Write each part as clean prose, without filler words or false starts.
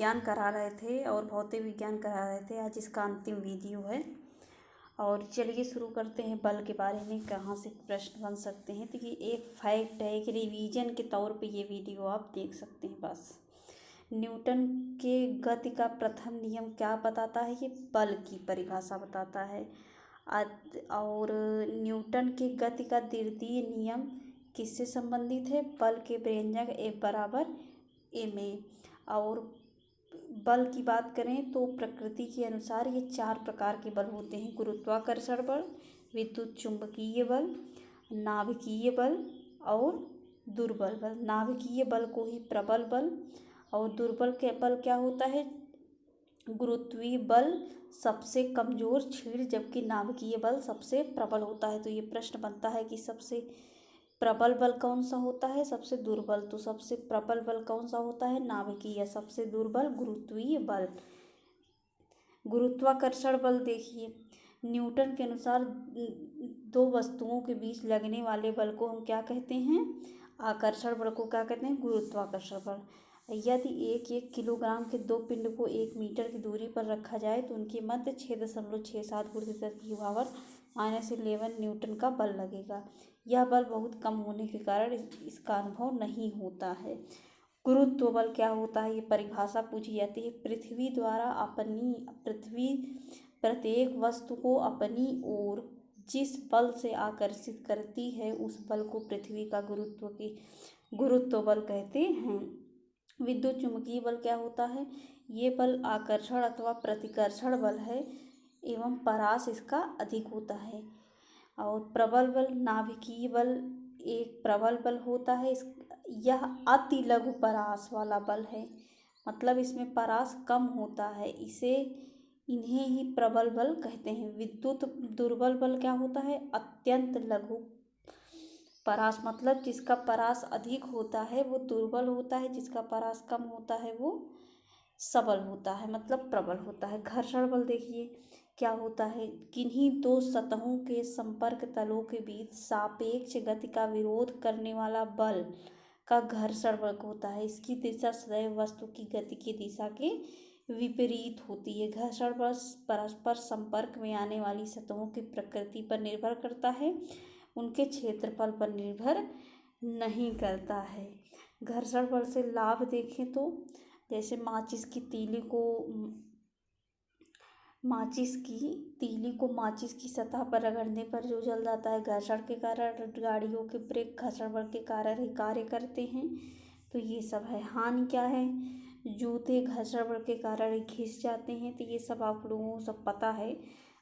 विज्ञान करा रहे थे और भौतिक विज्ञान करा रहे थे। आज इसका अंतिम वीडियो है और चलिए शुरू करते हैं। बल के बारे में कहाँ से प्रश्न बन सकते हैं, तो ये एक फैक्ट है, एक रिवीजन के तौर पे ये वीडियो आप देख सकते हैं। बस न्यूटन के गति का प्रथम नियम क्या बताता है? ये बल की परिभाषा बताता है। और न्यूटन के गति का द्वितीय नियम किससे संबंधित है? बल के व्यंजक F बराबर ma। और बल की बात करें तो प्रकृति के अनुसार ये 4 प्रकार के बल होते हैं: गुरुत्वाकर्षण बल, विद्युत चुंबकीय बल, नाभिकीय बल और दुर्बल बल। नाभिकीय बल को ही प्रबल बल, और दुर्बल के बल क्या होता है? गुरुत्वीय बल सबसे कमजोर छीड़, जबकि नाभिकीय बल सबसे प्रबल होता है। तो ये प्रश्न बनता है कि सबसे प्रबल बल कौन सा होता है, सबसे दुर्बल? तो सबसे प्रबल बल कौन सा होता है? नाभिकीय। सबसे दुर्बल गुरुत्वीय बल। गुरुत्वाकर्षण बल देखिए, न्यूटन के अनुसार दो वस्तुओं के बीच लगने वाले बल को हम क्या कहते हैं? आकर्षण बल को क्या कहते हैं? गुरुत्वाकर्षण बल। यदि एक किलोग्राम के दो पिंड को 1 मीटर की दूरी पर रखा जाए तो उनके मध्य 6.67 ×10⁻11 न्यूटन का बल लगेगा। यह बल बहुत कम होने के कारण इसका अनुभव नहीं होता है। गुरुत्व बल क्या होता है? ये परिभाषा पूछी जाती है। पृथ्वी प्रत्येक वस्तु को अपनी ओर जिस बल से आकर्षित करती है उस बल को पृथ्वी का गुरुत्व बल कहते हैं। विद्युत चुंबकीय बल क्या होता है? ये बल आकर्षण अथवा प्रतिकर्षण बल है एवं परास इसका अधिक होता है। और प्रबल बल, नाभिकीय बल एक प्रबल बल होता है। यह अति लघु परास वाला बल है, मतलब इसमें परास कम होता है, इन्हें ही प्रबल बल कहते हैं। विद्युत दुर्बल बल क्या होता है? अत्यंत लघु परास, मतलब जिसका परास अधिक होता है वो दुर्बल होता है, जिसका परास कम होता है वो सबल होता है, मतलब प्रबल होता है। घर्षण बल देखिए क्या होता है? किन्हीं दो सतहों के संपर्क तलों के बीच सापेक्ष गति का विरोध करने वाला बल का घर्षण बल होता है। इसकी दिशा सदैव वस्तु की गति की दिशा के विपरीत होती है। घर्षण बल परस्पर संपर्क में आने वाली सतहों की प्रकृति पर निर्भर करता है, उनके क्षेत्रफल पर निर्भर नहीं करता है। घर्षण बल से लाभ देखें तो जैसे माचिस की तीली को माचिस की सतह पर रगड़ने पर जो जल जाता है, घर्षण के कारण। गाड़ियों के ब्रेक घर्षण बल के कारण ही कार्य करते हैं। तो ये सब है। हानि क्या है? जूते घर्षण बल के कारण ही घिस जाते हैं। तो ये सब आप लोगों को सब पता है।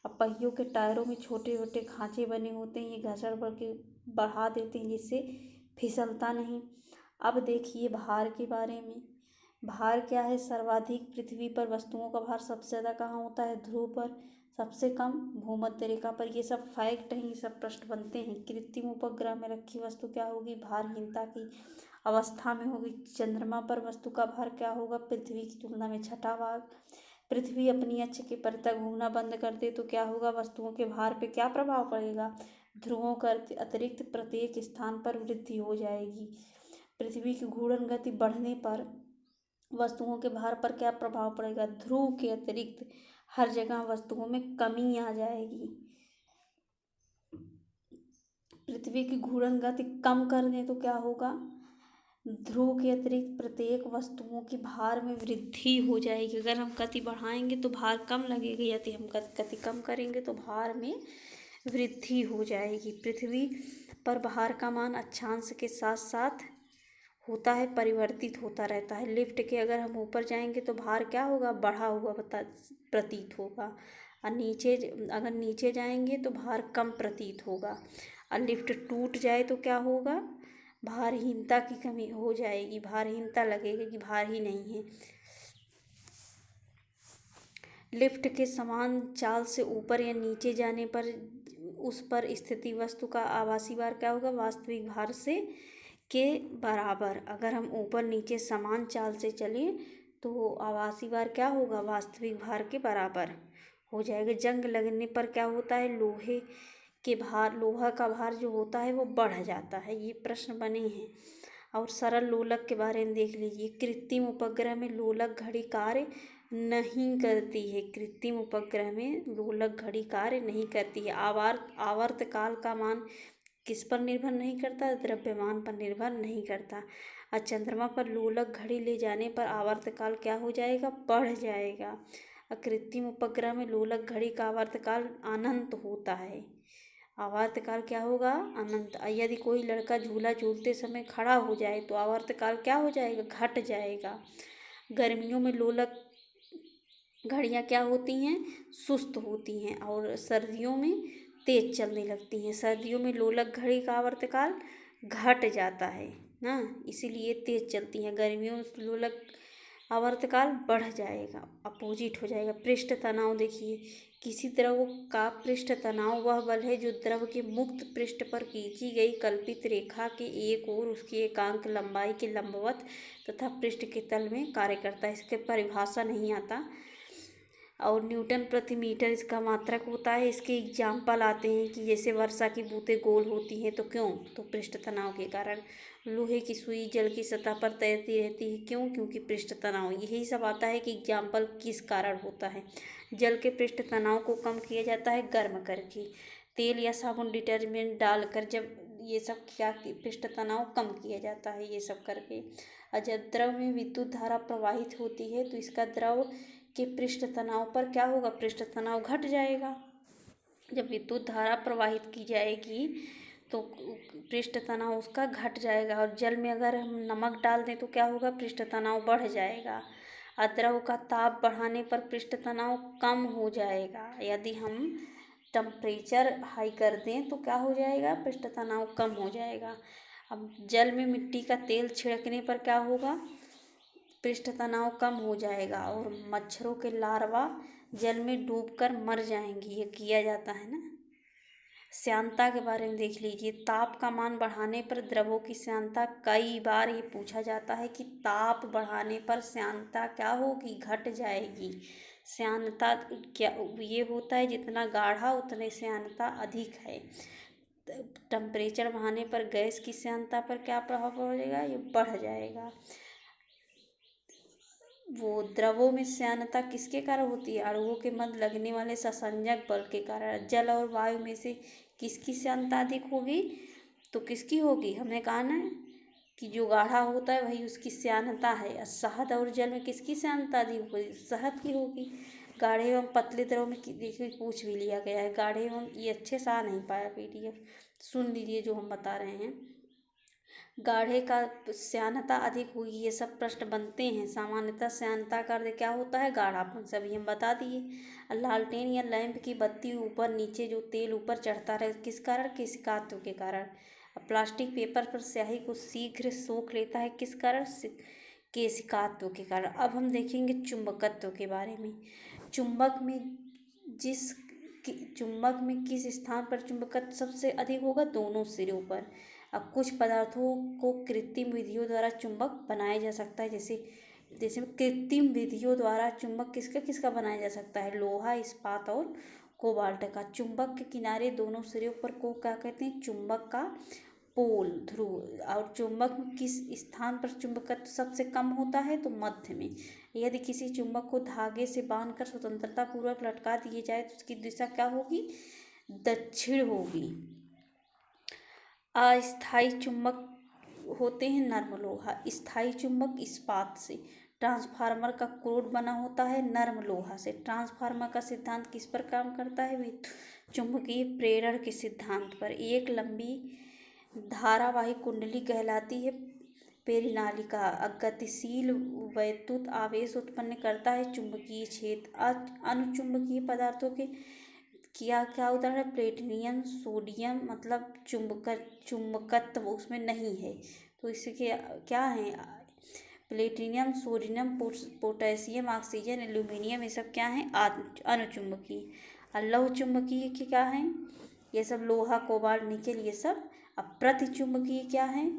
अब पहियों के टायरों में छोटे छोटे खांचे बने होते हैं, ये घर्षण बल के बढ़ा देते हैं जिससे फिसलता नहीं। अब देखिए भार के बारे में। भार क्या है? सर्वाधिक पृथ्वी पर वस्तुओं का भार सबसे ज़्यादा कहाँ होता है? ध्रुव पर। सबसे कम भूमध्य रेखा पर। ये सब फैक्ट हैं, ये सब प्रश्न बनते हैं। कृत्रिम उपग्रह में रखी वस्तु क्या होगी? भारहीनता की अवस्था में होगी। चंद्रमा पर वस्तु का भार क्या होगा? पृथ्वी की तुलना में 6ठा भाग। पृथ्वी अपनी अक्ष के परितः घूमना बंद कर दे तो क्या होगा? वस्तुओं के भार पे क्या प्रभाव पड़ेगा? ध्रुवों का अतिरिक्त प्रत्येक स्थान पर वृद्धि हो जाएगी। पृथ्वी की घूर्णन गति बढ़ने पर वस्तुओं के भार पर क्या प्रभाव पड़ेगा? ध्रुव के अतिरिक्त हर जगह वस्तुओं में कमी आ जाएगी। पृथ्वी की घूर्णन गति कम कर दें तो क्या होगा? ध्रुव के अतिरिक्त प्रत्येक वस्तुओं की भार में वृद्धि हो जाएगी। अगर हम गति बढ़ाएंगे तो भार कम लगेगा, यदि हम गति कम करेंगे तो भार में वृद्धि हो जाएगी। पृथ्वी पर भार का मान अक्षांश के साथ साथ होता है, परिवर्तित होता रहता है। लिफ्ट के अगर हम ऊपर जाएंगे तो भार क्या होगा? बढ़ा हुआ प्रतीत होगा। और अगर नीचे जाएंगे तो भार कम प्रतीत होगा। और लिफ्ट टूट जाए तो क्या होगा? भारहीनता की कमी हो जाएगी, भारहीनता लगेगी कि भार ही नहीं है। लिफ्ट के समान चाल से ऊपर या नीचे जाने पर उस पर स्थिति वस्तु का आभासी भार क्या होगा? वास्तविक भार के बराबर। अगर हम ऊपर नीचे समान चाल से चलें तो आभासी भार क्या होगा? वास्तविक भार के बराबर हो जाएगा। जंग लगने पर क्या होता है? लोहा का भार जो होता है वो बढ़ जाता है। ये प्रश्न बने हैं। और सरल लोलक के बारे में देख लीजिए। कृत्रिम उपग्रह में लोलक घड़ी कार्य नहीं करती है। कृत्रिम उपग्रह में लोलक घड़ी कार्य नहीं करती है। आवर्तकाल का मान किस पर निर्भर नहीं करता? द्रव्यमान पर निर्भर नहीं करता। और चंद्रमा पर लोलक घड़ी ले जाने पर आवर्तकाल क्या हो जाएगा? बढ़ जाएगा। कृत्रिम उपग्रह में लोलक घड़ी का आवर्तकाल अनंत होता है। आवर्तकाल क्या होगा? अनंत। यदि कोई लड़का झूला झूलते समय खड़ा हो जाए तो आवर्तकाल क्या हो जाएगा? घट जाएगा। गर्मियों में लोलक घड़ियाँ क्या होती हैं? सुस्त होती हैं और सर्दियों में तेज चलने लगती हैं। सर्दियों में लोलक घड़ी का आवर्तकाल घट जाता है ना, इसीलिए तेज चलती हैं। गर्मियों में लोलक आवर्तकाल बढ़ जाएगा, अपोजिट हो जाएगा। पृष्ठ तनाव देखिए, किसी द्रव का पृष्ठ तनाव वह बल है जो द्रव के मुक्त पृष्ठ पर खींची गई कल्पित रेखा के एक ओर उसकी एकांक लंबाई के लंबवत तथा पृष्ठ के तल में कार्य करता है। इसके परिभाषा नहीं आता। और न्यूटन प्रति मीटर इसका मात्रक होता है। इसके एग्जाम्पल आते हैं कि जैसे वर्षा की बूंदें गोल होती हैं तो क्यों? तो पृष्ठ तनाव के कारण। लोहे की सुई जल की सतह पर तैरती रहती है, क्यों? क्योंकि पृष्ठ तनाव। यही सब आता है कि एग्जाम्पल किस कारण होता है। जल के पृष्ठ तनाव को कम किया जाता है गर्म करके, तेल या साबुन डिटर्जेंट डालकर। जब ये सब क्या पृष्ठ तनाव कम किया जाता है ये सब करके। और जब द्रव में विद्युत धारा प्रवाहित होती है तो इसका द्रव के पृष्ठ तनाव पर क्या होगा? पृष्ठ तनाव घट जाएगा। जब विद्युत धारा प्रवाहित की जाएगी तो पृष्ठ तनाव उसका घट जाएगा। और जल में अगर हम नमक डाल दें तो क्या होगा? पृष्ठ तनाव बढ़ जाएगा। और द्रव का ताप बढ़ाने पर पृष्ठ तनाव कम हो जाएगा। यदि हम टेम्परेचर हाई कर दें तो क्या हो जाएगा? पृष्ठ तनाव कम हो जाएगा। अब जल में मिट्टी का तेल छिड़कने पर क्या होगा? पृष्ठ तनाव कम हो जाएगा और मच्छरों के लार्वा जल में डूबकर मर जाएंगी। ये किया जाता है ना। श्यानता के बारे में देख लीजिए। ताप का मान बढ़ाने पर द्रवों की श्यानता, कई बार ये पूछा जाता है कि ताप बढ़ाने पर श्यानता क्या होगी? घट जाएगी। श्यानता क्या ये होता है? जितना गाढ़ा उतने श्यानता अधिक है। टेम्परेचर बढ़ाने पर गैस की श्यानता पर क्या प्रभाव पड़ेगा? ये बढ़ जाएगा। वो द्रवों में श्यानता किसके कारण होती है? अणुओं के मध्य लगने वाले ससंजक बल के कारण। जल और वायु में से किसकी श्यानता अधिक होगी? तो किसकी होगी? हमने कहा ना कि जो गाढ़ा होता है वही उसकी श्यानता है। शहद और जल में किसकी श्यानता अधिक होगी? शहद की होगी। गाढ़े एवं पतले द्रव में देखिए पूछ भी लिया गया है। गाढ़े एवं, ये अच्छे से आ नहीं पाया PDF, सुन लीजिए जो हम बता रहे हैं। गाढ़े का श्यानता अधिक हुई, ये सब प्रश्न बनते हैं। सामान्यतः श्यानता का अर्थ क्या होता है? गाढ़ापन, सभी हम बता दिए। लालटेन या लैंप की बत्ती ऊपर नीचे जो तेल ऊपर चढ़ता रहे, किस कारण? केशिकात्व के कारण। प्लास्टिक पेपर पर स्याही को शीघ्र सोख लेता है, किस कारण? केशिकात्व के कारण। अब हम देखेंगे चुंबकत्व के बारे में। चुंबक में किस स्थान पर चुंबकत्व सबसे अधिक होगा? दोनों सिरों पर। अब कुछ पदार्थों को कृत्रिम विधियों द्वारा चुंबक बनाया जा सकता है। जैसे कृत्रिम विधियों द्वारा चुंबक किसका बनाया जा सकता है? लोहा, इस्पात और कोबाल्ट का। चुंबक के किनारे दोनों सिरों पर को क्या कहते हैं? चुंबक का पोल, ध्रुव। और चुंबक में किस स्थान पर चुंबकत्व सबसे कम होता है? तो मध्य में। यदि किसी चुंबक को धागे से बांधकर स्वतंत्रता पूर्वक लटका दिए जाए तो उसकी दिशा क्या होगी? दक्षिण होगी। अस्थायी चुंबक होते हैं नर्म लोहा। स्थायी चुंबक इस्पात से। ट्रांसफार्मर का कोड बना होता है नर्म लोहा से। ट्रांसफार्मर का सिद्धांत किस पर काम करता है? चुंबकीय प्रेरण के सिद्धांत पर। एक लंबी धारावाही कुंडली कहलाती है पेरिनालिका। गतिशील वैद्युत आवेश उत्पन्न करता है चुंबकीय क्षेत्र। अनुचुंबकीय पदार्थों के क्या क्या उदाहरण? प्लेटिनियम, सोडियम, मतलब चुंबकत्व उसमें नहीं है तो इसके क्या है? Platinum, sodium, potassium, oxygen, aluminium, ये सब क्या हैं? अनुचुंबकीय। लौह चुंबकीय के क्या हैं? ये सब लोहा, कोबाल्ट, निकेल, ये सब। अब प्रतिचुंबकीय क्या है?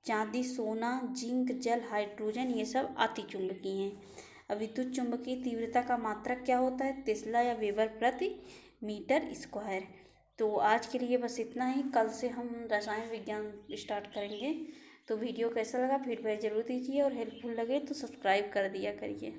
चांदी, सोना, जिंक, जल, हाइड्रोजन, ये सब अतिचुंबकीय हैं। अब विद्युत चुंबकीय तीव्रता का मात्रक क्या होता है? टेस्ला या वेबर प्रति मीटर स्क्वायर। तो आज के लिए बस इतना ही। कल से हम रसायन विज्ञान स्टार्ट करेंगे। तो वीडियो कैसा लगा फीडबैक ज़रूर दीजिए और हेल्पफुल लगे तो सब्सक्राइब कर दिया करिए।